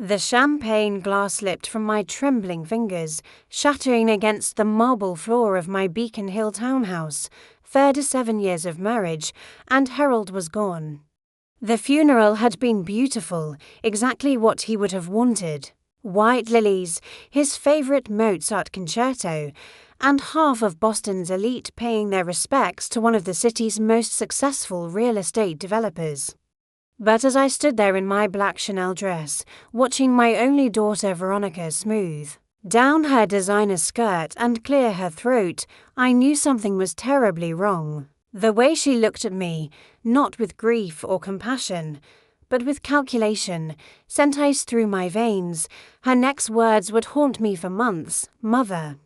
The champagne glass slipped from my trembling fingers, shattering against the marble floor of my Beacon Hill townhouse. 37 years of marriage, and Harold was gone. The funeral had been beautiful, exactly what he would have wanted. White lilies, his favourite Mozart concerto, and half of Boston's elite paying their respects to one of the city's most successful real estate developers. But as I stood there in my black Chanel dress, watching my only daughter Veronica smooth down her designer skirt and clear her throat, I knew something was terribly wrong. The way she looked at me, not with grief or compassion, but with calculation, sent ice through my veins. Her next words would haunt me for months. "Mother,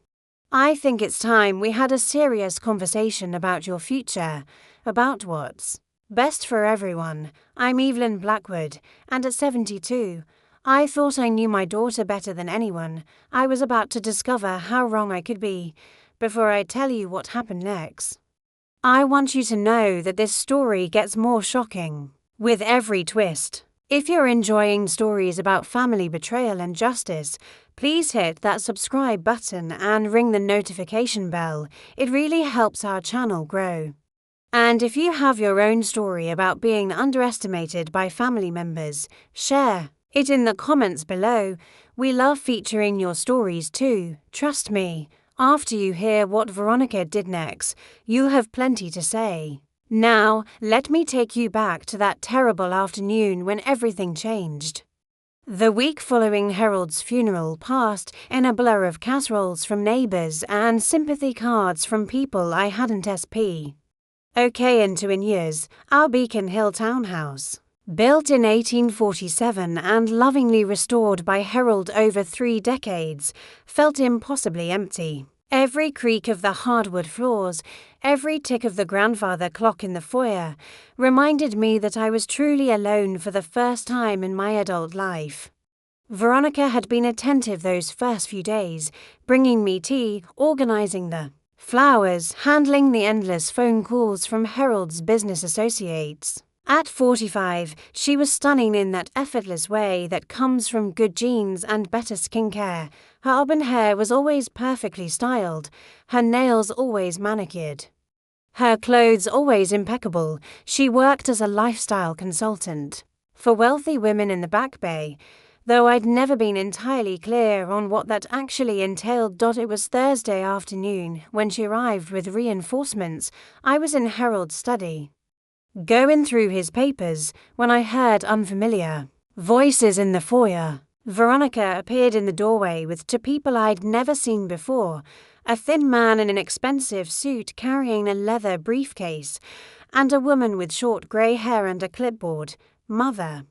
I think it's time we had a serious conversation about your future, about what's best for everyone. I'm Evelyn Blackwood, and at 72, I thought I knew my daughter better than anyone. I was about to discover how wrong I could be. Before I tell you what happened next, I want you to know that this story gets more shocking with every twist. If you're enjoying stories about family betrayal and justice, please hit that subscribe button and ring the notification bell. It really helps our channel grow. And if you have your own story about being underestimated by family members, share it in the comments below. We love featuring your stories too. Trust me, after you hear what Veronica did next, you'll have plenty to say. Now, let me take you back to that terrible afternoon when everything changed. The week following Harold's funeral passed in a blur of casseroles from neighbours and sympathy cards from people I hadn't into in years. Our Beacon Hill townhouse, built in 1847 and lovingly restored by Harold over 3 decades, felt impossibly empty. Every creak of the hardwood floors, every tick of the grandfather clock in the foyer, reminded me that I was truly alone for the first time in my adult life. Veronica had been attentive those first few days, bringing me tea, organising the flowers, handling the endless phone calls from Harold's business associates. At 45, she was stunning in that effortless way that comes from good genes and better skincare. Her auburn hair was always perfectly styled, her nails always manicured, her clothes always impeccable. She worked as a lifestyle consultant for wealthy women in the Back Bay, though I'd never been entirely clear on what that actually entailed. It was Thursday afternoon when she arrived with reinforcements. I was in Harold's study, going through his papers, when I heard unfamiliar voices in the foyer. Veronica appeared in the doorway with 2 people I'd never seen before, a thin man in an expensive suit carrying a leather briefcase, and a woman with short grey hair and a clipboard. "Mother,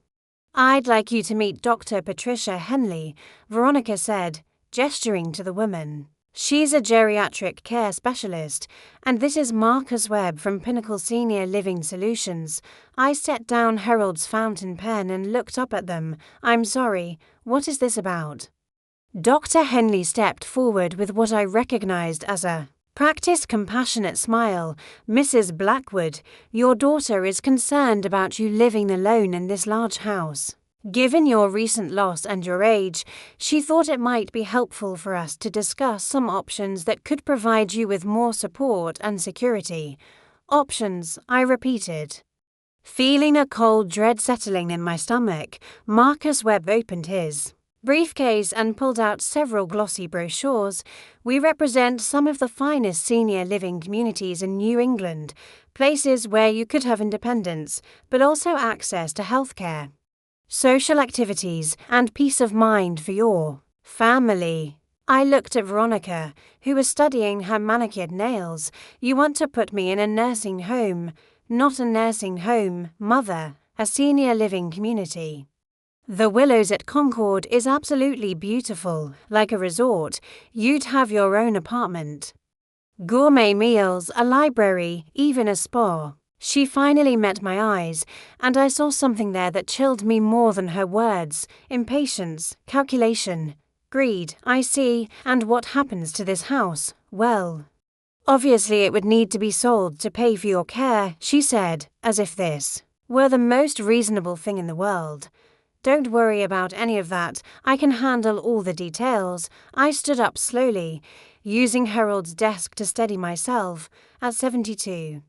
I'd like you to meet Dr. Patricia Henley," Veronica said, gesturing to the woman. "She's a geriatric care specialist, and this is Marcus Webb from Pinnacle Senior Living Solutions." I set down Harold's fountain pen and looked up at them. "I'm sorry, what is this about?" Dr. Henley stepped forward with what I recognized as a practiced compassionate smile. "Mrs. Blackwood, your daughter is concerned about you living alone in this large house. Given your recent loss and your age, she thought it might be helpful for us to discuss some options that could provide you with more support and security." "Options," I repeated, feeling a cold dread settling in my stomach. Marcus Webb opened his briefcase and pulled out several glossy brochures. "We represent some of the finest senior living communities in New England, places where you could have independence, but also access to healthcare, social activities, and peace of mind for your family." I looked at Veronica, who was studying her manicured nails. "You want to put me in a nursing home." "Not a nursing home, Mother, a senior living community. The Willows at Concord is absolutely beautiful, like a resort. You'd have your own apartment, gourmet meals, a library, even a spa." She finally met my eyes, and I saw something there that chilled me more than her words. Impatience, calculation, greed. "I see. And what happens to this house?" "Well, obviously it would need to be sold to pay for your care," she said, as if this were the most reasonable thing in the world. Don't worry about any of that. I can handle all the details. I stood up slowly, using Harold's desk to steady myself, at 72.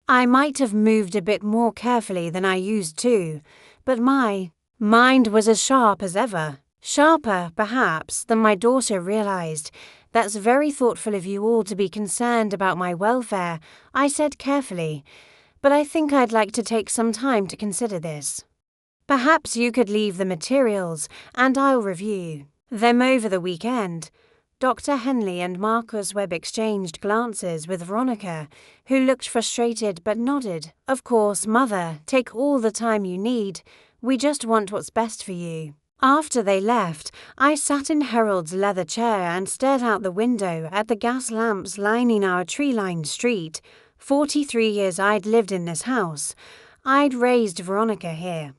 I might have moved a bit more carefully than I used to, but my mind was as sharp as ever. Sharper, perhaps, than my daughter realized. That's very thoughtful of you all to be concerned about my welfare, I said carefully, but I think I'd like to take some time to consider this. Perhaps you could leave the materials, and I'll review them over the weekend. Dr. Henley and Marcus Webb exchanged glances with Veronica, who looked frustrated but nodded. Of course, Mother, take all the time you need. We just want what's best for you. After they left, I sat in Harold's leather chair and stared out the window at the gas lamps lining our tree-lined street. 43 years I'd lived in this house. I'd raised Veronica here,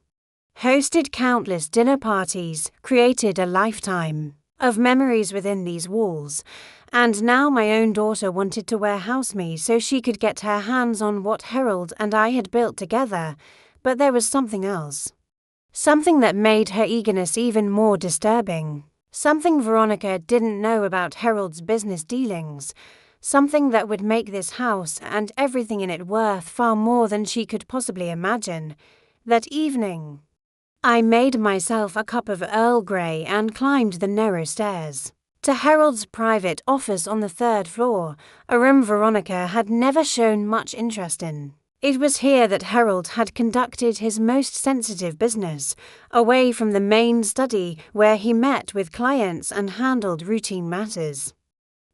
hosted countless dinner parties, created a lifetime of memories within these walls, and now my own daughter wanted to warehouse me so she could get her hands on what Harold and I had built together. But there was something else. Something that made her eagerness even more disturbing. Something Veronica didn't know about Harold's business dealings. Something that would make this house and everything in it worth far more than she could possibly imagine. That evening, I made myself a cup of Earl Grey and climbed the narrow stairs to Harold's private office on the 3rd floor, a room Veronica had never shown much interest in. It was here that Harold had conducted his most sensitive business, away from the main study where he met with clients and handled routine matters.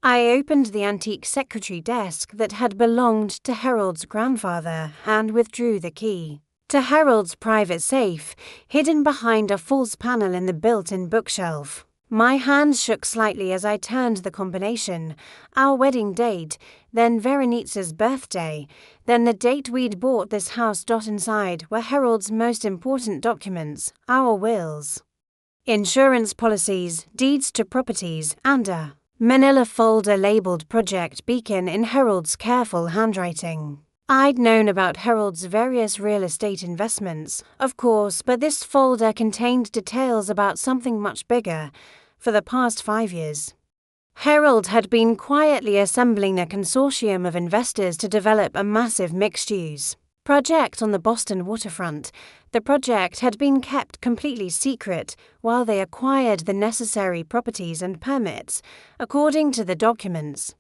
I opened the antique secretary desk that had belonged to Harold's grandfather and withdrew the key to Harold's private safe, hidden behind a false panel in the built-in bookshelf. My hands shook slightly as I turned the combination. Our wedding date, then Veronica's birthday, then the date we'd bought this house. Inside were Harold's most important documents, our wills, insurance policies, deeds to properties, and a manila folder labeled Project Beacon in Harold's careful handwriting. I'd known about Harold's various real estate investments, of course, but this folder contained details about something much bigger. For the past 5 years, Harold had been quietly assembling a consortium of investors to develop a massive mixed-use project on the Boston waterfront. The project had been kept completely secret while they acquired the necessary properties and permits, according to the documents.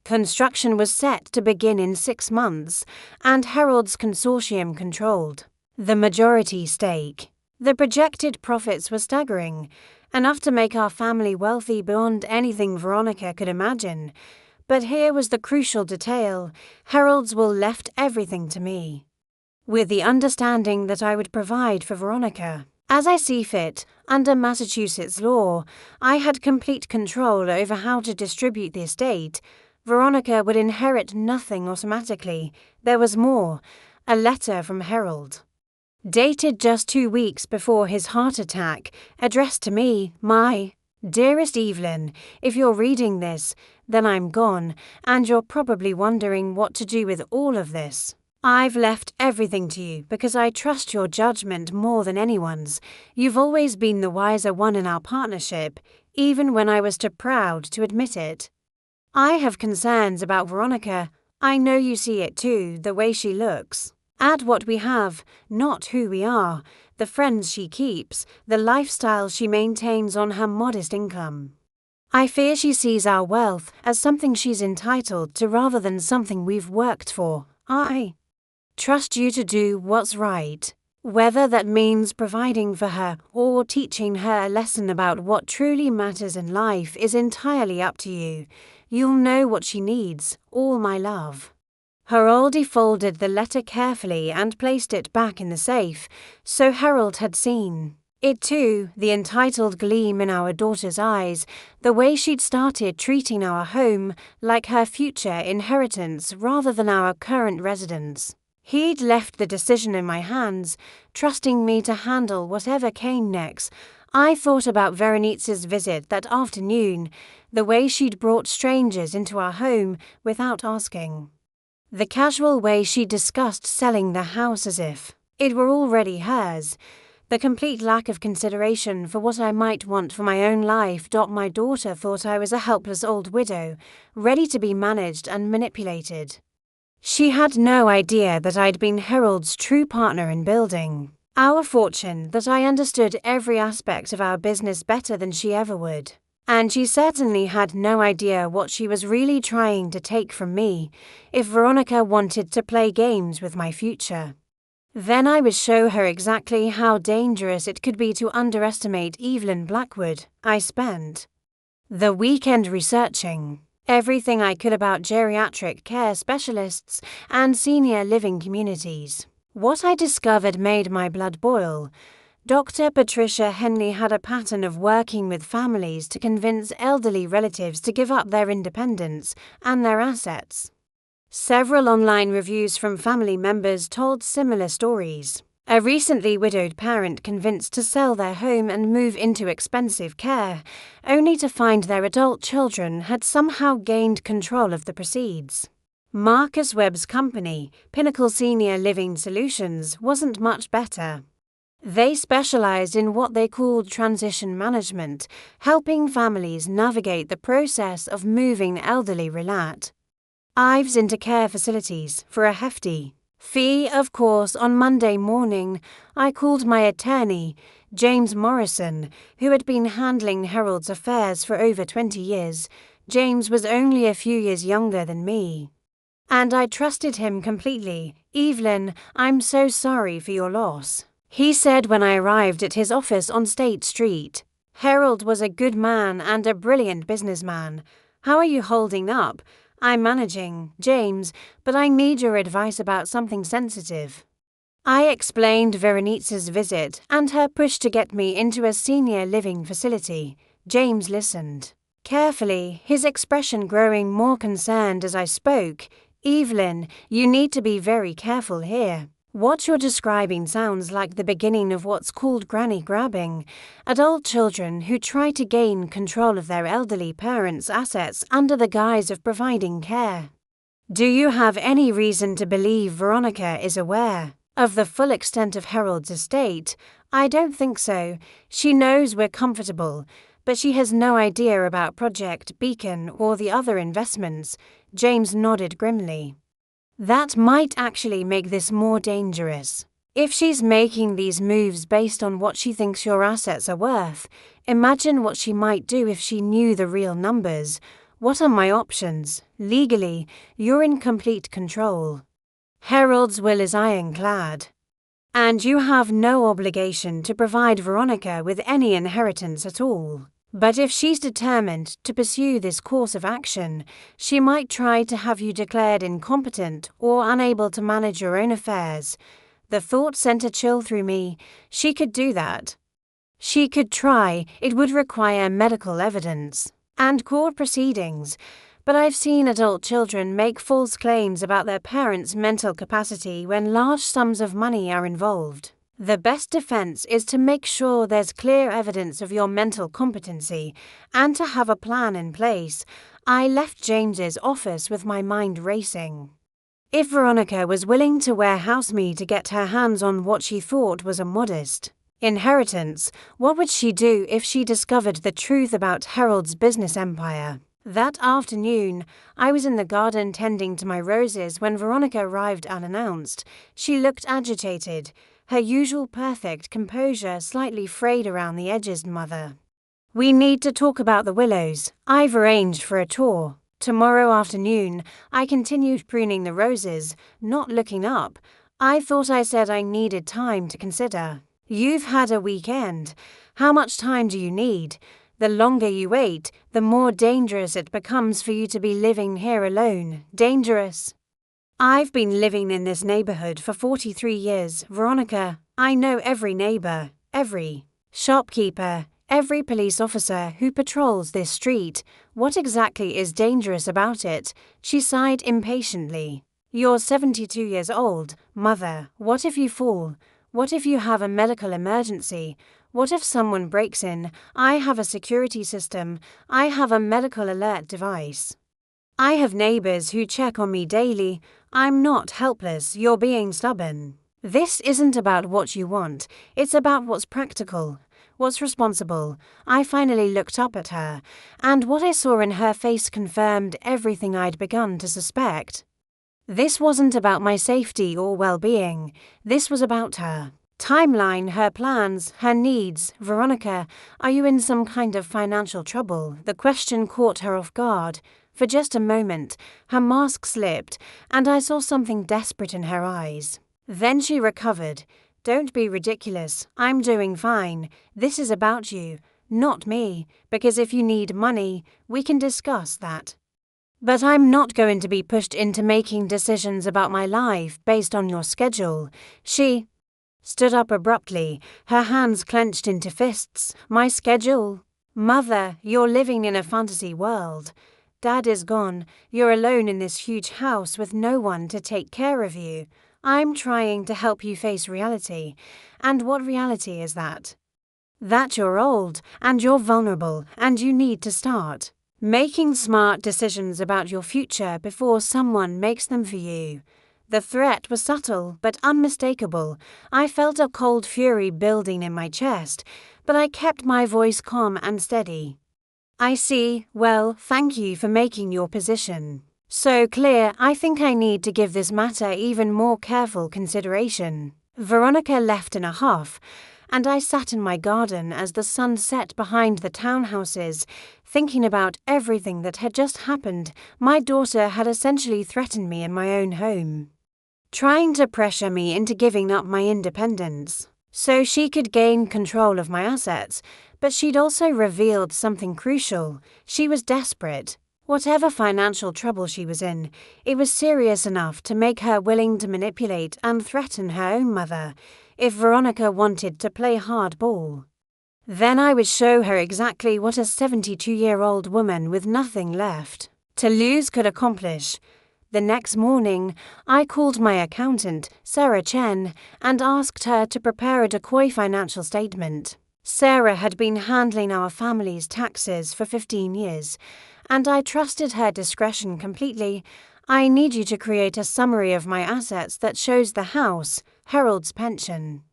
Construction was set to begin in 6 months, and Harold's consortium controlled the majority stake. The projected profits were staggering, enough to make our family wealthy beyond anything Veronica could imagine. But here was the crucial detail: Harold's will left everything to me, with the understanding that I would provide for Veronica as I see fit. Under Massachusetts law, I had complete control over how to distribute the estate. Veronica would inherit nothing automatically. There was more: a letter from Harold, dated just 2 weeks before his heart attack, addressed to me. My dearest Evelyn, if you're reading this, then I'm gone, and you're probably wondering what to do with all of this. I've left everything to you because I trust your judgment more than anyone's. You've always been the wiser one in our partnership, even when I was too proud to admit it. I have concerns about Veronica. I know you see it too, the way she looks at what we have, not who we are, the friends she keeps, the lifestyle she maintains on her modest income. I fear she sees our wealth as something she's entitled to rather than something we've worked for. I trust you to do what's right, whether that means providing for her or teaching her a lesson about what truly matters in life is entirely up to you. You'll know what she needs. All my love. Harold folded the letter carefully and placed it back in the safe, so Harold had seen it too, the entitled gleam in our daughter's eyes, the way she'd started treating our home like her future inheritance rather than our current residence. He'd left the decision in my hands, trusting me to handle whatever came next. I thought about Veronica's visit that afternoon, the way she'd brought strangers into our home without asking. The casual way she discussed selling the house as if it were already hers. The complete lack of consideration for what I might want for my own life. My daughter thought I was a helpless old widow, ready to be managed and manipulated. She had no idea that I'd been Harold's true partner in building our fortune, that I understood every aspect of our business better than she ever would. And she certainly had no idea what she was really trying to take from me if Veronica wanted to play games with my future. Then I would show her exactly how dangerous it could be to underestimate Evelyn Blackwood. I spent the weekend researching everything I could about geriatric care specialists and senior living communities. What I discovered made my blood boil. Dr. Patricia Henley had a pattern of working with families to convince elderly relatives to give up their independence and their assets. Several online reviews from family members told similar stories. A recently widowed parent convinced to sell their home and move into expensive care, only to find their adult children had somehow gained control of the proceeds. Marcus Webb's company, Pinnacle Senior Living Solutions, wasn't much better. They specialized in what they called transition management, helping families navigate the process of moving elderly relatives into care facilities for a hefty fee. Of course, on Monday morning, I called my attorney, James Morrison, who had been handling Harold's affairs for over 20 years. James was only a few years younger than me, and I trusted him completely. "Evelyn, I'm so sorry for your loss," he said when I arrived at his office on State Street. "Harold was a good man and a brilliant businessman. How are you holding up? I'm managing, James, but I need your advice about something sensitive." I explained Veronica's visit and her push to get me into a senior living facility. James listened carefully, his expression growing more concerned as I spoke. "Evelyn, you need to be very careful here. What you're describing sounds like the beginning of what's called granny grabbing, adult children who try to gain control of their elderly parents' assets under the guise of providing care. Do you have any reason to believe Veronica is aware of the full extent of Harold's estate?" "I don't think so. She knows we're comfortable, but she has no idea about Project Beacon or the other investments." James nodded grimly. "That might actually make this more dangerous. If she's making these moves based on what she thinks your assets are worth, imagine what she might do if she knew the real numbers. What are my options? Legally, you're in complete control. Harold's will is ironclad, and you have no obligation to provide Veronica with any inheritance at all. But if she's determined to pursue this course of action, she might try to have you declared incompetent or unable to manage your own affairs." The thought sent a chill through me. She could do that. She could try. It would require medical evidence and court proceedings. But I've seen adult children make false claims about their parents' mental capacity when large sums of money are involved. The best defense is to make sure there's clear evidence of your mental competency and to have a plan in place. I left James's office with my mind racing. If Veronica was willing to warehouse me to get her hands on what she thought was a modest inheritance, what would she do if she discovered the truth about Harold's business empire? That afternoon, I was in the garden tending to my roses when Veronica arrived unannounced. She looked agitated, her usual perfect composure slightly frayed around the edges. "Mother, we need to talk about the willows. I've arranged for a tour tomorrow afternoon." I continued pruning the roses, not looking up. "I thought I said I needed time to consider." "You've had a weekend. How much time do you need? The longer you wait, the more dangerous it becomes for you to be living here alone." "Dangerous? I've been living in this neighborhood for 43 years, Veronica. I know every neighbor, every shopkeeper, every police officer who patrols this street. What exactly is dangerous about it?" She sighed impatiently. "You're 72 years old, Mother. What if you fall? What if you have a medical emergency? What if someone breaks in? I have a security system. I have a medical alert device. I have neighbors who check on me daily. I'm not helpless. You're being stubborn." This isn't about what you want, it's about what's practical, what's responsible. I finally looked up at her, and what I saw in her face confirmed everything I'd begun to suspect. This wasn't about my safety or well-being. This was about her. Timeline, her plans, her needs. Veronica, are you in some kind of financial trouble? The question caught her off guard. For just a moment, her mask slipped, and I saw something desperate in her eyes. Then she recovered. Don't be ridiculous. I'm doing fine. This is about you, not me, because if you need money, we can discuss that. But I'm not going to be pushed into making decisions about my life based on your schedule. She stood up abruptly, her hands clenched into fists. My schedule? Mother, you're living in a fantasy world. Dad is gone. You're alone in this huge house with no one to take care of you. I'm trying to help you face reality. And what reality is that? That you're old, and you're vulnerable, and you need to start making smart decisions about your future before someone makes them for you. The threat was subtle but unmistakable. I felt a cold fury building in my chest, but I kept my voice calm and steady. I see. Well, thank you for making your position so clear. I think I need to give this matter even more careful consideration. Veronica left in a huff, and I sat in my garden as the sun set behind the townhouses, thinking about everything that had just happened. My daughter had essentially threatened me in my own home, trying to pressure me into giving up my independence so she could gain control of my assets, but she'd also revealed something crucial. She was desperate. Whatever financial trouble she was in, it was serious enough to make her willing to manipulate and threaten her own mother if Veronica wanted to play hardball. Then I would show her exactly what a 72-year-old woman with nothing left to lose could accomplish. The next morning, I called my accountant, Sarah Chen, and asked her to prepare a decoy financial statement. Sarah had been handling our family's taxes for 15 years, and I trusted her discretion completely. I need you to create a summary of my assets that shows the house, Harold's pension,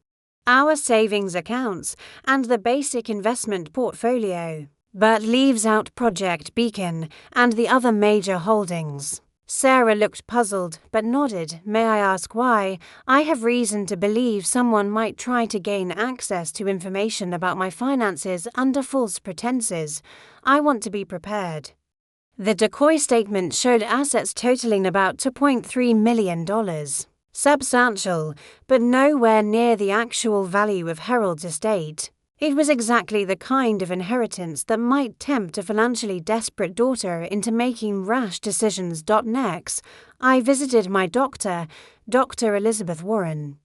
our savings accounts, and the basic investment portfolio, but leaves out Project Beacon and the other major holdings. Sarah looked puzzled, but nodded. May I ask why? I have reason to believe someone might try to gain access to information about my finances under false pretenses. I want to be prepared. The decoy statement showed assets totaling about $2.3 million. Substantial, but nowhere near the actual value of Harold's estate. It was exactly the kind of inheritance that might tempt a financially desperate daughter into making rash decisions. Next, I visited my doctor, Dr. Elizabeth Warren,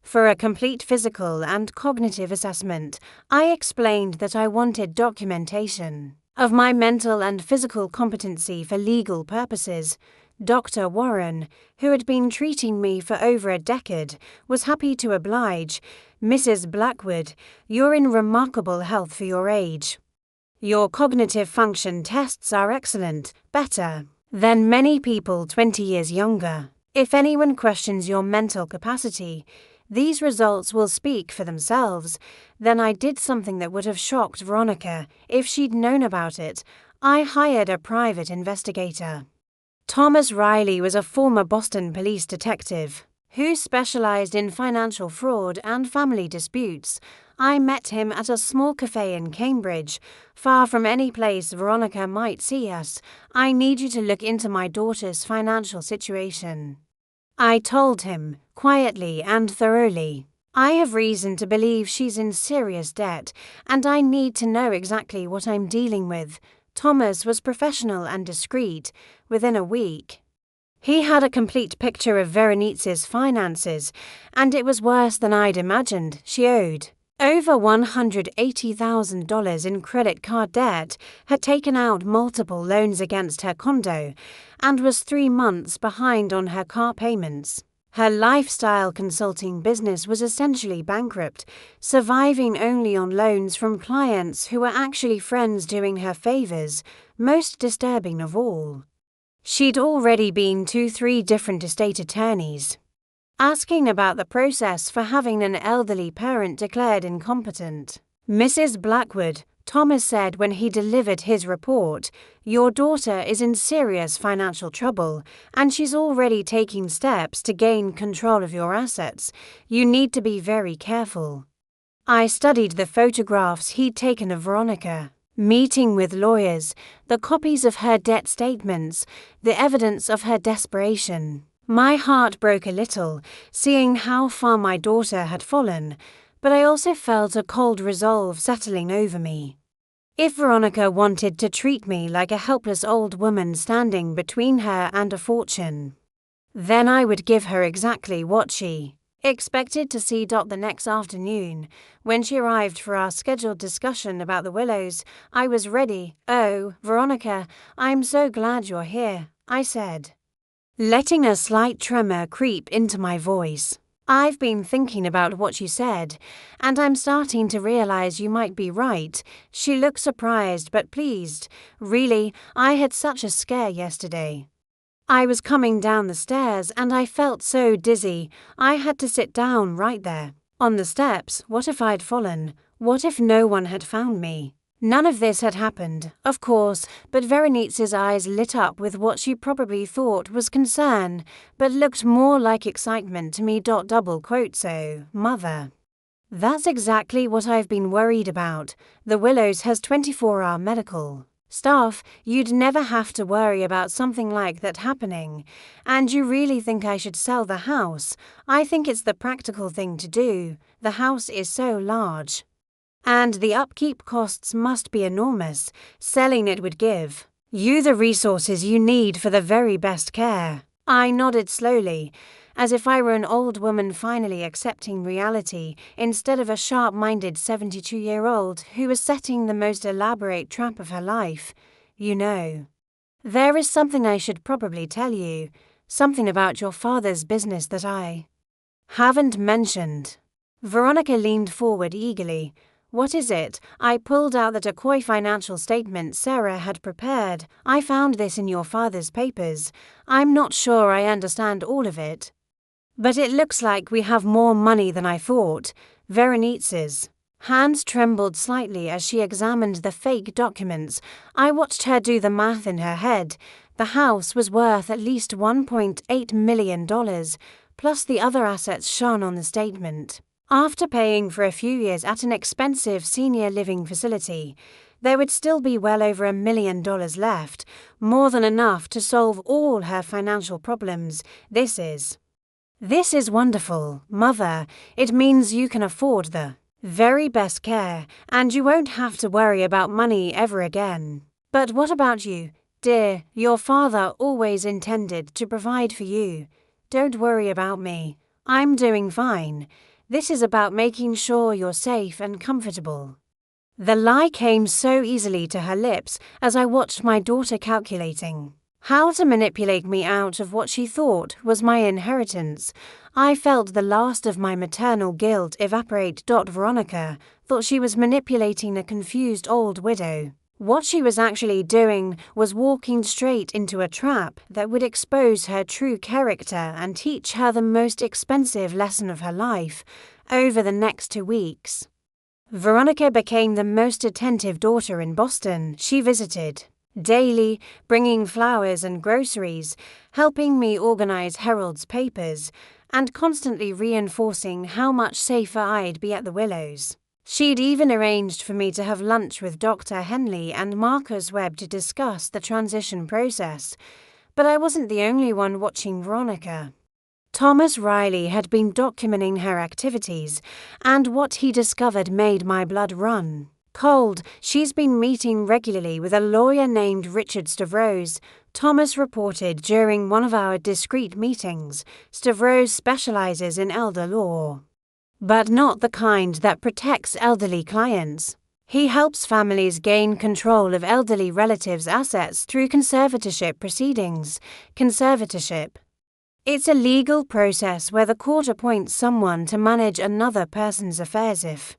for a complete physical and cognitive assessment. I explained that I wanted documentation of my mental and physical competency for legal purposes. Dr. Warren, who had been treating me for over a decade, was happy to oblige. Mrs. Blackwood, you're in remarkable health for your age. Your cognitive function tests are excellent, better than many people 20 years younger. If anyone questions your mental capacity, these results will speak for themselves. Then I did something that would have shocked Veronica if she'd known about it. I hired a private investigator. Thomas Riley was a former Boston police detective who specialized in financial fraud and family disputes. I met him at a small cafe in Cambridge, far from any place Veronica might see us. I need you to look into my daughter's financial situation, I told him, quietly and thoroughly. I have reason to believe she's in serious debt, and I need to know exactly what I'm dealing with. Thomas was professional and discreet. Within a week, he had a complete picture of Veronica's finances, and it was worse than I'd imagined. She owed over $180,000 in credit card debt, had taken out multiple loans against her condo, and was 3 months behind on her car payments. Her lifestyle consulting business was essentially bankrupt, surviving only on loans from clients who were actually friends doing her favors. Most disturbing of all, she'd already been to 3 different estate attorneys. asking about the process for having an elderly parent declared incompetent. Mrs. Blackwood, Thomas said when he delivered his report, "Your daughter is in serious financial trouble, and she's already taking steps to gain control of your assets. You need to be very careful." I studied the photographs he'd taken of Veronica, meeting with lawyers, the copies of her debt statements, the evidence of her desperation. My heart broke a little, seeing how far my daughter had fallen, but I also felt a cold resolve settling over me. If Veronica wanted to treat me like a helpless old woman standing between her and a fortune, then I would give her exactly what she expected to see. The next afternoon, when she arrived for our scheduled discussion about the Willows, I was ready. "Oh, Veronica, I'm so glad you're here," I said, letting a slight tremor creep into my voice. "I've been thinking about what you said, and I'm starting to realize you might be right." She looked surprised but pleased. "Really, I had such a scare yesterday. I was coming down the stairs and I felt so dizzy, I had to sit down right there on the steps. What if I'd fallen? What if no one had found me?" None of this had happened, of course, but Veronica's eyes lit up with what she probably thought was concern, but looked more like excitement to me. Double quote, "So, Mother, that's exactly what I've been worried about. The Willows has 24-hour medical staff. You'd never have to worry about something like that happening. And you really think I should sell the house?" "I think it's the practical thing to do. The house is so large, and the upkeep costs must be enormous. Selling it would give you the resources you need for the very best care." I nodded slowly, as if I were an old woman finally accepting reality instead of a sharp-minded 72-year-old who was setting the most elaborate trap of her life. "You know, there is something I should probably tell you, something about your father's business that I haven't mentioned." Veronica leaned forward eagerly. "What is it?" I pulled out the decoy financial statement Sarah had prepared. "I found this in your father's papers. I'm not sure I understand all of it, but it looks like we have more money than I thought." Veronica's hands trembled slightly as she examined the fake documents. I watched her do the math in her head. The house was worth at least $1.8 million, plus the other assets shown on the statement. After paying for a few years at an expensive senior living facility, there would still be well over $1 million left, more than enough to solve all her financial problems. This is wonderful, Mother. It means you can afford the very best care, and you won't have to worry about money ever again. But what about you, dear? Your father always intended to provide for you. Don't worry about me. I'm doing fine. This is about making sure you're safe and comfortable." The lie came so easily to her lips as I watched my daughter calculating how to manipulate me out of what she thought was my inheritance. I felt the last of my maternal guilt evaporate. Veronica thought she was manipulating a confused old widow. What she was actually doing was walking straight into a trap that would expose her true character and teach her the most expensive lesson of her life. Over the next 2 weeks, Veronica became the most attentive daughter in Boston. She visited daily, bringing flowers and groceries, helping me organize Harold's papers, and constantly reinforcing how much safer I'd be at the Willows. She'd even arranged for me to have lunch with Dr. Henley and Marcus Webb to discuss the transition process, but I wasn't the only one watching Veronica. Thomas Riley had been documenting her activities, and what he discovered made my blood run cold. She's been meeting regularly with a lawyer named Richard Stavros, Thomas reported during one of our discreet meetings. Stavros specializes in elder law, but not the kind that protects elderly clients. He helps families gain control of elderly relatives' assets through conservatorship proceedings. Conservatorship. It's a legal process where the court appoints someone to manage another person's affairs if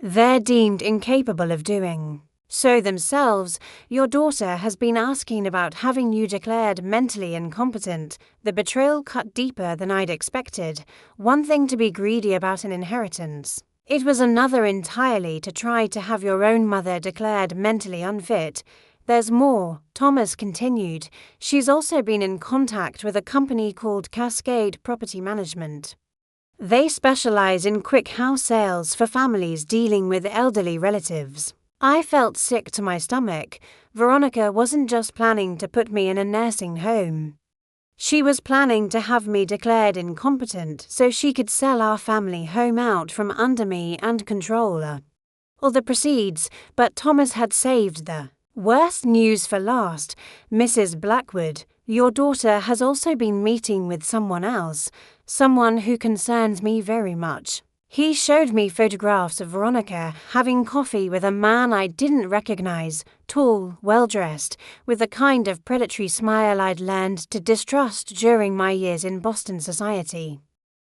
they're deemed incapable of doing So themselves, your daughter has been asking about having you declared mentally incompetent. The betrayal cut deeper than I'd expected. One thing to be greedy about an inheritance. It was another entirely to try to have your own mother declared mentally unfit. There's more, Thomas continued. She's also been in contact with a company called Cascade Property Management. They specialize in quick house sales for families dealing with elderly relatives. I felt sick to my stomach. Veronica wasn't just planning to put me in a nursing home. She was planning to have me declared incompetent so she could sell our family home out from under me and control her. All the proceeds, but Thomas had saved the worst news for last. Mrs. Blackwood, your daughter has also been meeting with someone else, someone who concerns me very much. He showed me photographs of Veronica having coffee with a man I didn't recognize, tall, well-dressed, with the kind of predatory smile I'd learned to distrust during my years in Boston society.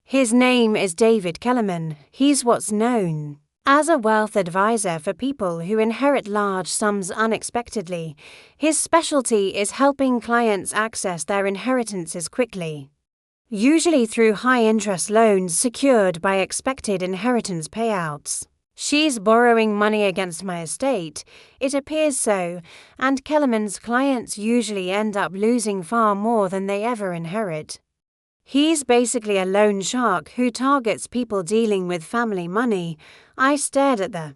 His name is David Kellerman. He's what's known as a wealth advisor for people who inherit large sums unexpectedly. His specialty is helping clients access their inheritances quickly, usually through high-interest loans secured by expected inheritance payouts. She's borrowing money against my estate, it appears so, and Kellerman's clients usually end up losing far more than they ever inherit. He's basically a loan shark who targets people dealing with family money. I stared at the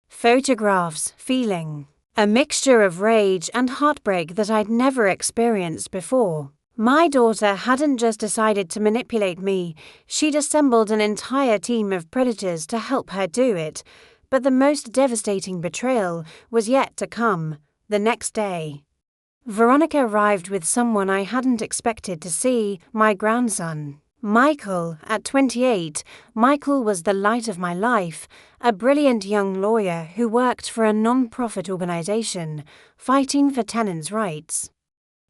photographs, feeling a mixture of rage and heartbreak that I'd never experienced before. My daughter hadn't just decided to manipulate me, she'd assembled an entire team of predators to help her do it. But the most devastating betrayal was yet to come. The next day, Veronica arrived with someone I hadn't expected to see, my grandson. Michael, at 28, Michael was the light of my life, a brilliant young lawyer who worked for a non-profit organization, fighting for tenants' rights.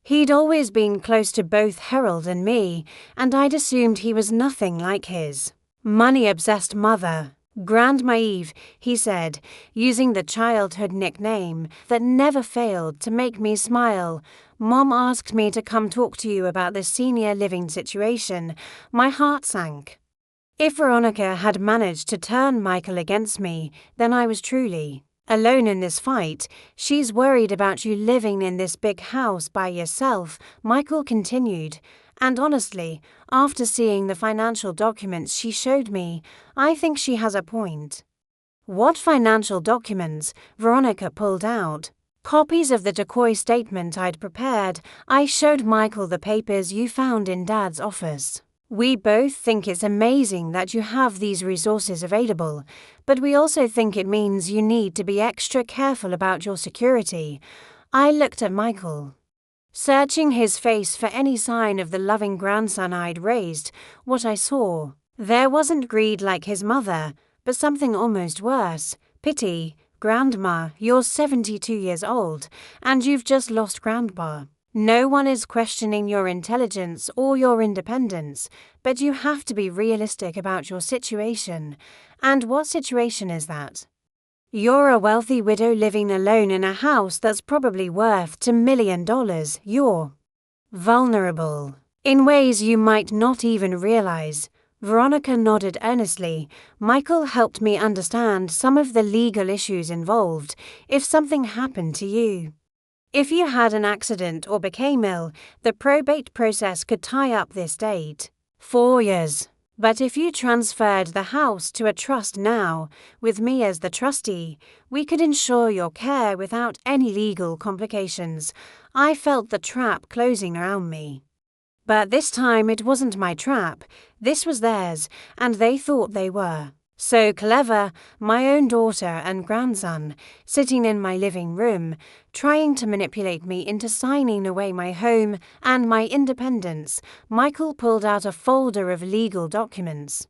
He'd always been close to both Harold and me, and I'd assumed he was nothing like his money-obsessed mother. Grandma Eve, he said, using the childhood nickname that never failed to make me smile. Mom asked me to come talk to you about the senior living situation. My heart sank. If Veronica had managed to turn Michael against me, then I was truly alone in this fight. She's worried about you living in this big house by yourself, Michael continued. And honestly, after seeing the financial documents she showed me, I think she has a point. What financial documents? Veronica pulled out copies of the decoy statement I'd prepared. I showed Michael the papers you found in Dad's office. We both think it's amazing that you have these resources available, but we also think it means you need to be extra careful about your security. I looked at Michael, searching his face for any sign of the loving grandson I'd raised. What I saw there wasn't greed like his mother, but something almost worse, pity. Grandma, you're 72 years old, and you've just lost Grandpa. No one is questioning your intelligence or your independence, but you have to be realistic about your situation. And what situation is that? You're a wealthy widow living alone in a house that's probably worth $2 million. You're vulnerable in ways you might not even realize. Veronica nodded earnestly. Michael helped me understand some of the legal issues involved if something happened to you. If you had an accident or became ill, the probate process could tie up this date. 4 years. But if you transferred the house to a trust now, with me as the trustee, we could ensure your care without any legal complications. I felt the trap closing around me. But this time it wasn't my trap, this was theirs, and they thought they were so clever. My own daughter and grandson, sitting in my living room, trying to manipulate me into signing away my home and my independence. Michael pulled out a folder of legal documents.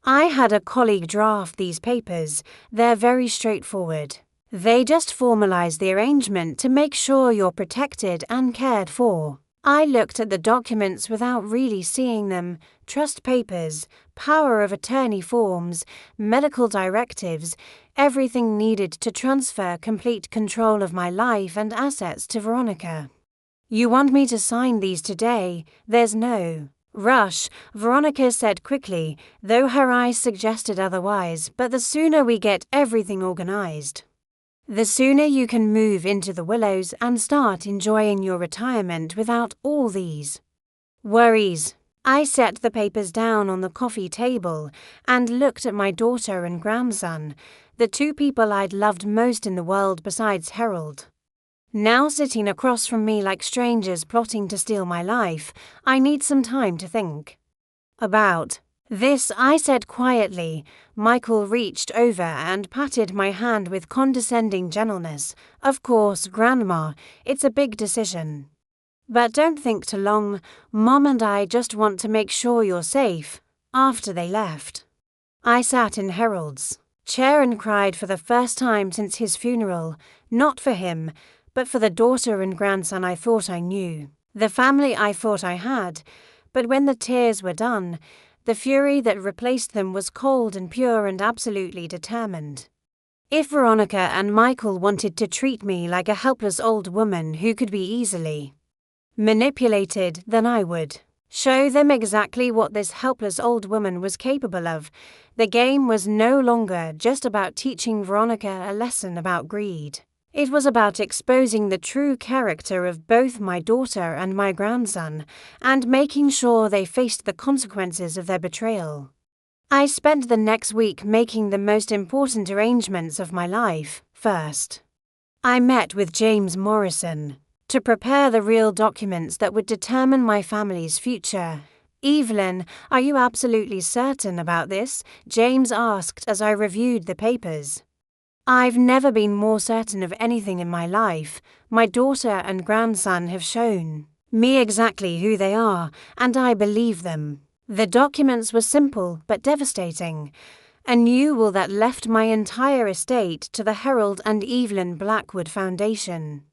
I had a colleague draft these papers. They're very straightforward. They just formalize the arrangement to make sure you're protected and cared for. I looked at the documents without really seeing them: trust papers, power of attorney forms, medical directives, everything needed to transfer complete control of my life and assets to Veronica. "You want me to sign these today? There's no rush," Veronica said quickly, though her eyes suggested otherwise. "But the sooner we get everything organized, the sooner you can move into the Willows and start enjoying your retirement without all these worries." I set the papers down on the coffee table and looked at my daughter and grandson, the two people I'd loved most in the world besides Harold, now sitting across from me like strangers plotting to steal my life. "I need some time to think about this," I said quietly. Michael reached over and patted my hand with condescending gentleness. "Of course, Grandma, it's a big decision. But don't think too long. Mom and I just want to make sure you're safe." After they left, I sat in Harold's chair and cried for the first time since his funeral, not for him, but for the daughter and grandson I thought I knew, the family I thought I had. But when the tears were done, the fury that replaced them was cold and pure and absolutely determined. If Veronica and Michael wanted to treat me like a helpless old woman who could be easily manipulated, then I would show them exactly what this helpless old woman was capable of. The game was no longer just about teaching Veronica a lesson about greed. It was about exposing the true character of both my daughter and my grandson, and making sure they faced the consequences of their betrayal. I spent the next week making the most important arrangements of my life. First, I met with James Morrison to prepare the real documents that would determine my family's future. "Evelyn, are you absolutely certain about this?" James asked as I reviewed the papers. "I've never been more certain of anything in my life. My daughter and grandson have shown me exactly who they are, and I believe them." The documents were simple but devastating. A new will that left my entire estate to the Harold and Evelyn Blackwood Foundation,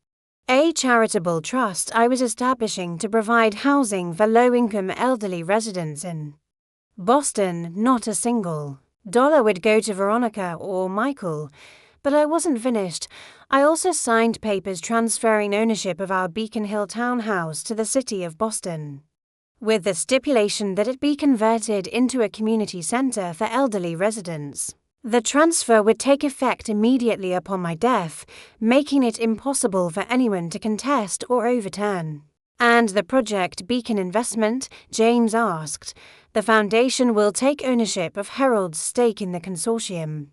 a charitable trust I was establishing to provide housing for low-income elderly residents in Boston. Not a single dollar would go to Veronica or Michael. But I wasn't finished. I also signed papers transferring ownership of our Beacon Hill townhouse to the city of Boston, with the stipulation that it be converted into a community center for elderly residents. The transfer would take effect immediately upon my death, making it impossible for anyone to contest or overturn. "And the project Beacon Investment?" James asked. "The foundation will take ownership of Harold's stake in the consortium.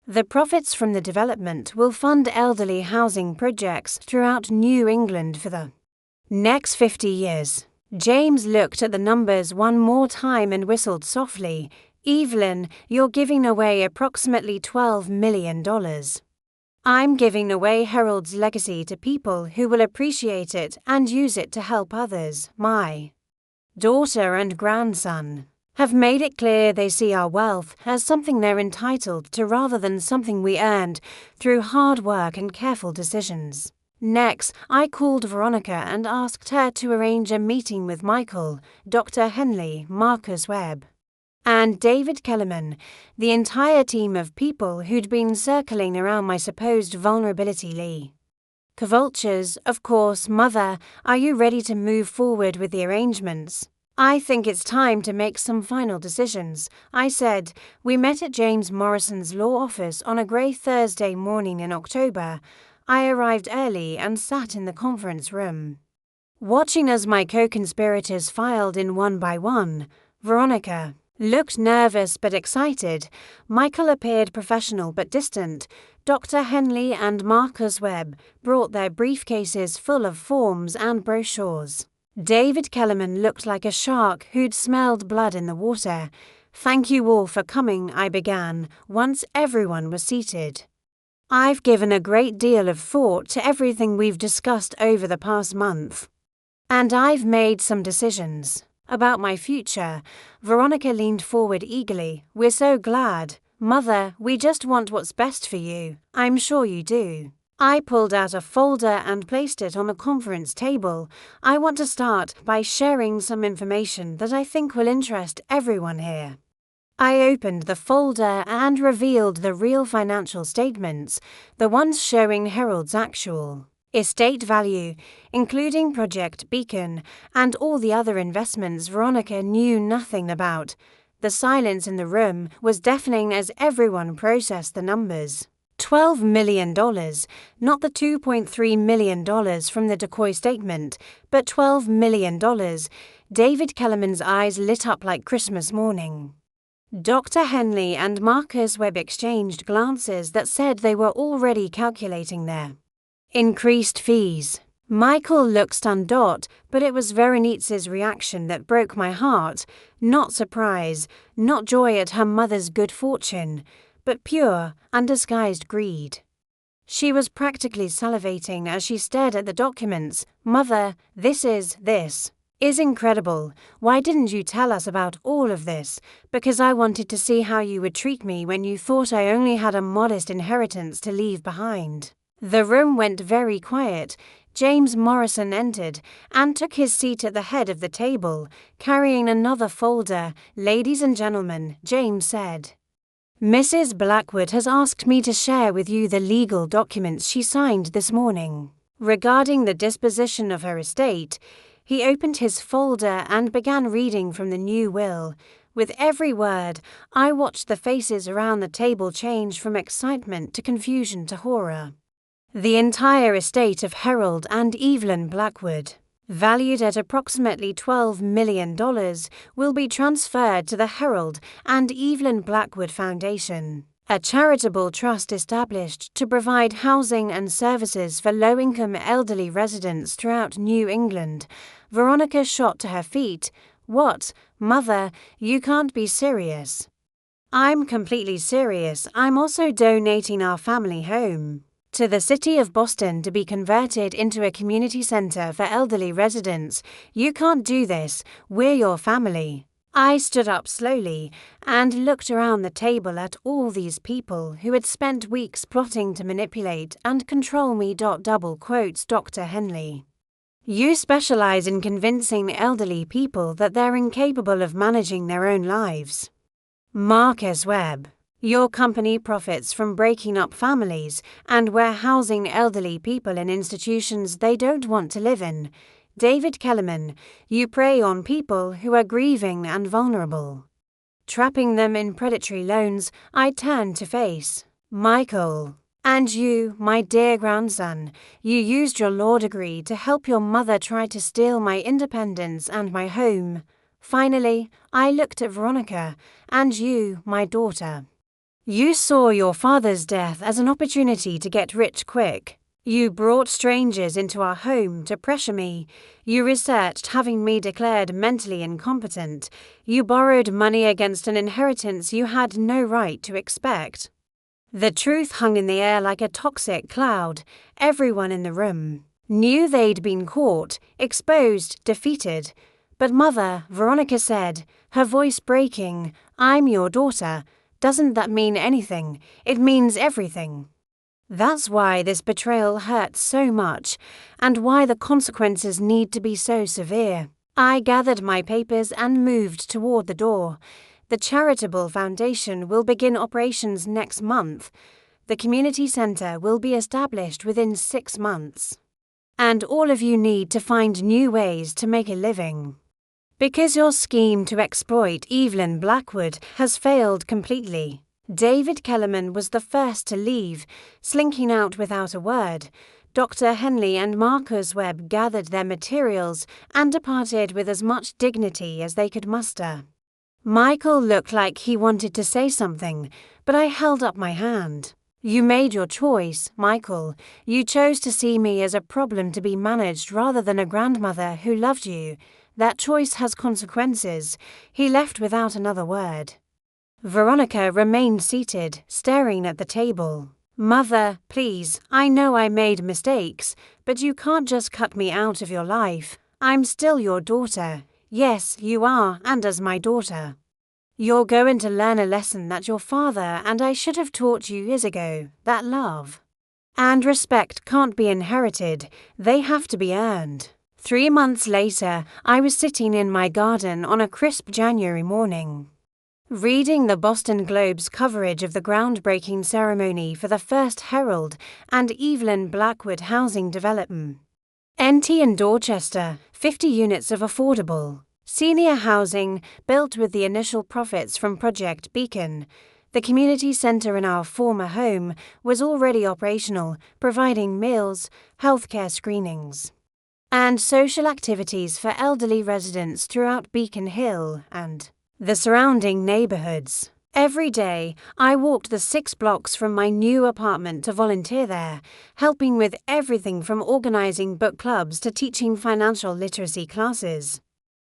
The profits from the development will fund elderly housing projects throughout New England for the next 50 years. James looked at the numbers one more time and whistled softly. "Evelyn, you're giving away approximately $12 million. I'm giving away Harold's legacy to people who will appreciate it and use it to help others. My daughter and grandson have made it clear they see our wealth as something they're entitled to rather than something we earned through hard work and careful decisions." Next, I called Veronica and asked her to arrange a meeting with Michael, Dr. Henley, Marcus Webb, and David Kellerman, the entire team of people who'd been circling around my supposed vulnerability. "Lee Vultures, of course. Mother, are you ready to move forward with the arrangements?" "I think it's time to make some final decisions," I said. We met at James Morrison's law office on a grey Thursday morning in October. I arrived early and sat in the conference room, watching as my co-conspirators filed in one by one. Veronica looked nervous but excited. Michael appeared professional but distant. Dr. Henley and Marcus Webb brought their briefcases full of forms and brochures. David Kellerman looked like a shark who'd smelled blood in the water. "Thank you all for coming," I began, once everyone was seated. "I've given a great deal of thought to everything we've discussed over the past month, and I've made some decisions about my future." Veronica leaned forward eagerly. "We're so glad. Mother, we just want what's best for you. I'm sure you do." I pulled out a folder and placed it on the conference table. I want to start by sharing some information that I think will interest everyone here. I opened the folder and revealed the real financial statements, the ones showing Harold's actual estate value, including Project Beacon and all the other investments Veronica knew nothing about. The silence in the room was deafening as everyone processed the numbers. $12 million, not the $2.3 million from the decoy statement, but $12 million. David Kellerman's eyes lit up like Christmas morning. Dr. Henley and Marcus Webb exchanged glances that said they were already calculating their increased fees. Michael looked stunned, but it was Veronica's reaction that broke my heart. Not surprise, not joy at her mother's good fortune, but pure, undisguised greed. She was practically salivating as she stared at the documents. Mother, this is incredible. Why didn't you tell us about all of this? Because I wanted to see how you would treat me when you thought I only had a modest inheritance to leave behind. The room went very quiet. James Morrison entered and took his seat at the head of the table, carrying another folder. Ladies and gentlemen, James said, Mrs. Blackwood has asked me to share with you the legal documents she signed this morning. Regarding the disposition of her estate, he opened his folder and began reading from the new will. With every word, I watched the faces around the table change from excitement to confusion to horror. The entire estate of Harold and Evelyn Blackwood, valued at approximately $12 million, will be transferred to the Harold and Evelyn Blackwood Foundation, a charitable trust established to provide housing and services for low-income elderly residents throughout New England. Veronica shot to her feet. What? Mother, you can't be serious. I'm completely serious. I'm also donating our family home to the city of Boston to be converted into a community center for elderly residents. You can't do this. We're your family. I stood up slowly and looked around the table at all these people who had spent weeks plotting to manipulate and control me. Double quotes Dr. Henley. You specialize in convincing elderly people that they're incapable of managing their own lives. Marcus Webb. Your company profits from breaking up families and warehousing elderly people in institutions they don't want to live in. David Kellerman, you prey on people who are grieving and vulnerable, trapping them in predatory loans. I turned to face Michael. And you, my dear grandson, you used your law degree to help your mother try to steal my independence and my home. Finally, I looked at Veronica, and you, my daughter. You saw your father's death as an opportunity to get rich quick. You brought strangers into our home to pressure me. You researched having me declared mentally incompetent. You borrowed money against an inheritance you had no right to expect. The truth hung in the air like a toxic cloud. Everyone in the room knew they'd been caught, exposed, defeated. But Mother, Veronica said, her voice breaking, I'm your daughter. Doesn't that mean anything? It means everything. That's why this betrayal hurts so much, and why the consequences need to be so severe. I gathered my papers and moved toward the door. The charitable foundation will begin operations next month. The community center will be established within 6 months. And all of you need to find new ways to make a living. Because your scheme to exploit Evelyn Blackwood has failed completely. David Kellerman was the first to leave, slinking out without a word. Dr. Henley and Marcus Webb gathered their materials and departed with as much dignity as they could muster. Michael looked like he wanted to say something, but I held up my hand. You made your choice, Michael. You chose to see me as a problem to be managed rather than a grandmother who loved you. That choice has consequences. He left without another word. Veronica remained seated, staring at the table. Mother, please, I know I made mistakes, but you can't just cut me out of your life. I'm still your daughter. Yes, you are, and as my daughter. You're going to learn a lesson that your father and I should have taught you years ago, that love And respect can't be inherited, they have to be earned. 3 months later, I was sitting in my garden on a crisp January morning, reading the Boston Globe's coverage of the groundbreaking ceremony for the first Herald and Evelyn Blackwood housing development. NT in Dorchester, 50 units of affordable senior housing built with the initial profits from Project Beacon. The community centre in our former home was already operational, providing meals, healthcare screenings, and social activities for elderly residents throughout Beacon Hill and the surrounding neighbourhoods. Every day, I walked the 6 blocks from my new apartment to volunteer there, helping with everything from organising book clubs to teaching financial literacy classes.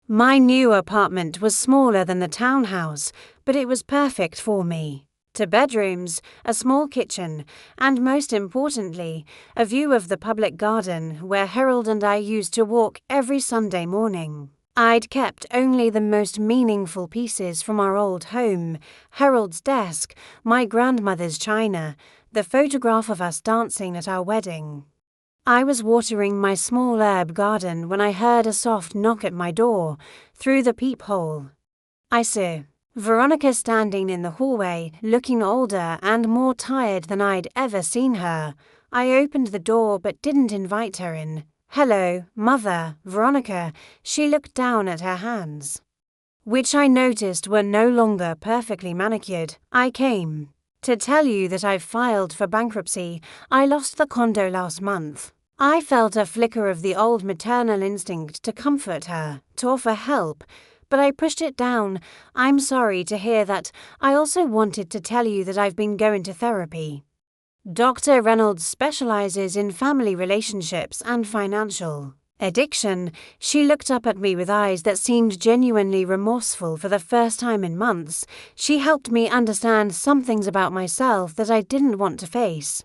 My new apartment was smaller than the townhouse, but it was perfect for me. 2 bedrooms, a small kitchen, and most importantly, a view of the public garden where Harold and I used to walk every Sunday morning. I'd kept only the most meaningful pieces from our old home: Harold's desk, my grandmother's china, the photograph of us dancing at our wedding. I was watering my small herb garden when I heard a soft knock at my door, through the peephole. I saw Veronica standing in the hallway, looking older and more tired than I'd ever seen her. I opened the door but didn't invite her in. "Hello, Mother, Veronica." She looked down at her hands, which I noticed were no longer perfectly manicured. "I came to tell you that I've filed for bankruptcy. I lost the condo last month." I felt a flicker of the old maternal instinct to comfort her, to offer help, but I pushed it down. "I'm sorry to hear that. I also wanted to tell you that I've been going to therapy. Dr. Reynolds specializes in family relationships and financial addiction." She looked up at me with eyes that seemed genuinely remorseful. For the first time in months, she helped me understand some things about myself that I didn't want to face.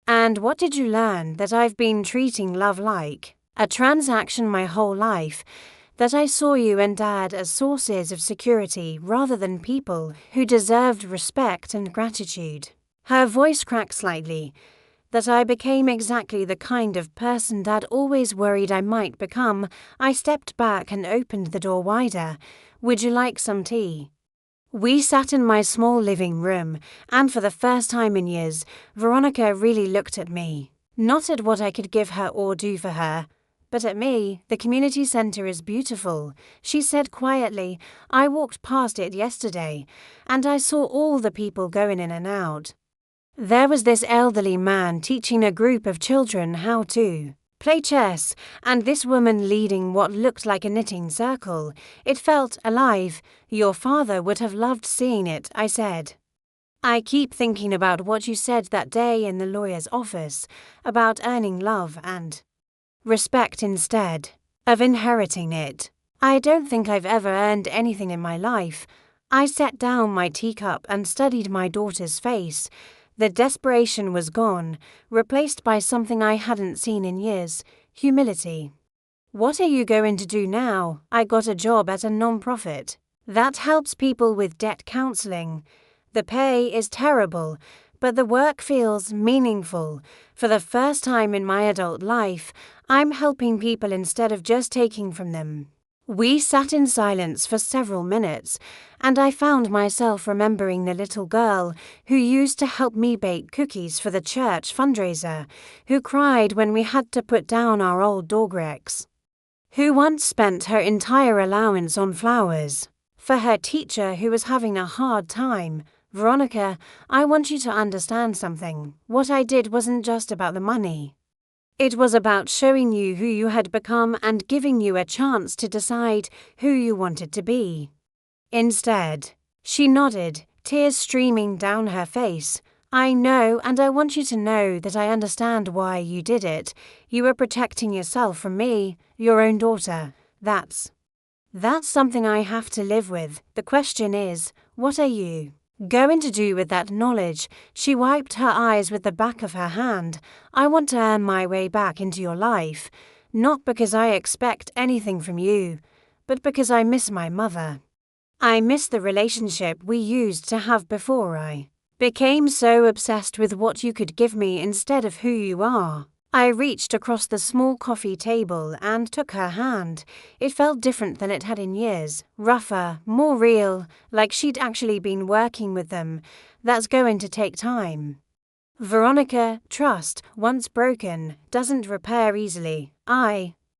"And what did you learn?" "That I've been treating love like a transaction my whole life. That I saw you and Dad as sources of security rather than people who deserved respect and gratitude." Her voice cracked slightly. "That I became exactly the kind of person Dad always worried I might become." I stepped back and opened the door wider. "Would you like some tea?" We sat in my small living room, and for the first time in years, Veronica really looked at me. Not at what I could give her or do for her, but at me. "The community centre is beautiful," she said quietly. "I walked past it yesterday, and I saw all the people going in and out. There was this elderly man teaching a group of children how to play chess, and this woman leading what looked like a knitting circle. It felt alive." "Your father would have loved seeing it," I said. "I keep thinking about what you said that day in the lawyer's office, about earning love and respect instead of inheriting it. I don't think I've ever earned anything in my life." I set down my teacup and studied my daughter's face. The desperation was gone, replaced by something I hadn't seen in years: humility. "What are you going to do now?" "I got a job at a non-profit that helps people with debt counseling. The pay is terrible, but the work feels meaningful. For the first time in my adult life, I'm helping people instead of just taking from them." We sat in silence for several minutes, and I found myself remembering the little girl who used to help me bake cookies for the church fundraiser, who cried when we had to put down our old dog Rex, who once spent her entire allowance on flowers for her teacher who was having a hard time. "Veronica, I want you to understand something. What I did wasn't just about the money. It was about showing you who you had become and giving you a chance to decide who you wanted to be. Instead." She nodded, tears streaming down her face. "I know, and I want you to know that I understand why you did it. You were protecting yourself from me, your own daughter. That's something I have to live with. The question is, what are you going to do with that knowledge?" She wiped her eyes with the back of her hand. "I want to earn my way back into your life, not because I expect anything from you, but because I miss my mother. I miss the relationship we used to have before I became so obsessed with what you could give me instead of who you are. I reached across the small coffee table and took her hand. It felt different than it had in years, rougher, more real, like she'd actually been working with them. That's going to take time. Veronica, trust, once broken, doesn't repair easily.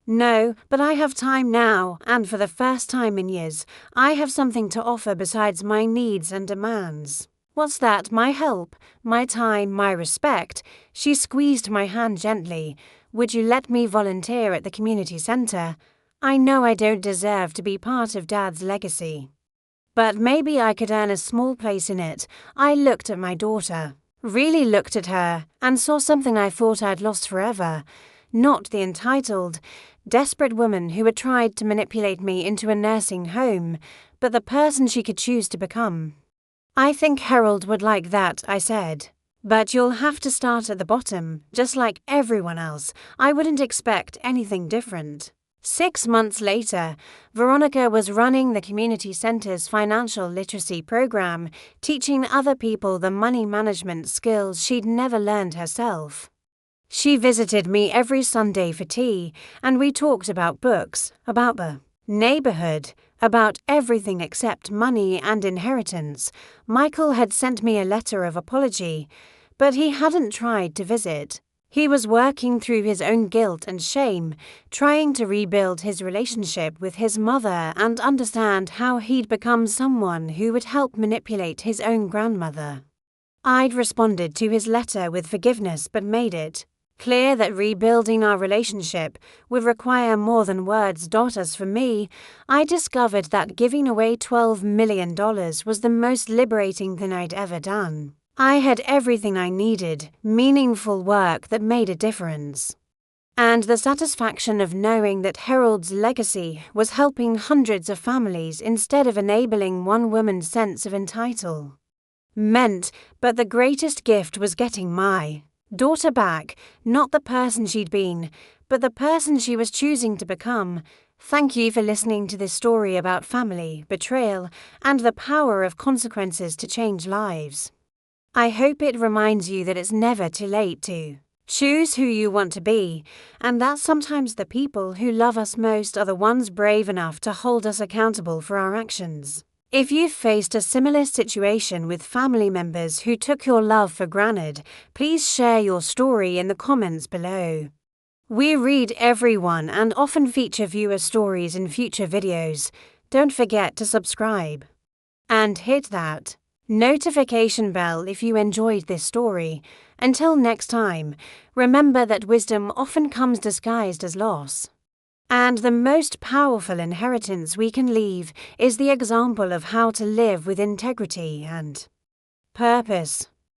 No, but I have time now, and for the first time in years, I have something to offer besides my needs and demands. What's that? My help, my time, my respect? She squeezed my hand gently. Would you let me volunteer at the community centre? I know I don't deserve to be part of Dad's legacy, but maybe I could earn a small place in it. I looked at my daughter, really looked at her, and saw something I thought I'd lost forever. Not the entitled, desperate woman who had tried to manipulate me into a nursing home, but the person she could choose to become. I think Harold would like that, I said. But you'll have to start at the bottom, just like everyone else. I wouldn't expect anything different. 6 months later, Veronica was running the community centre's financial literacy program, teaching other people the money management skills she'd never learned herself. She visited me every Sunday for tea, and we talked about books, about the neighborhood, about everything except money and inheritance. Michael had sent me a letter of apology, but he hadn't tried to visit. He was working through his own guilt and shame, trying to rebuild his relationship with his mother and understand how he'd become someone who would help manipulate his own grandmother. I'd responded to his letter with forgiveness but made it clear that rebuilding our relationship would require more than words. As for me, I discovered that giving away $12 million was the most liberating thing I'd ever done. I had everything I needed, meaningful work that made a difference, and the satisfaction of knowing that Harold's legacy was helping hundreds of families instead of enabling one woman's sense of entitlement. But the greatest gift was getting my daughter back, not the person she'd been, but the person she was choosing to become. Thank you for listening to this story about family, betrayal, and the power of consequences to change lives. I hope it reminds you that it's never too late to choose who you want to be, and that sometimes the people who love us most are the ones brave enough to hold us accountable for our actions. If you've faced a similar situation with family members who took your love for granted, please share your story in the comments below. We read everyone and often feature viewer stories in future videos. Don't forget to subscribe and hit that notification bell if you enjoyed this story. Until next time, remember that wisdom often comes disguised as loss. And the most powerful inheritance we can leave is the example of how to live with integrity and purpose.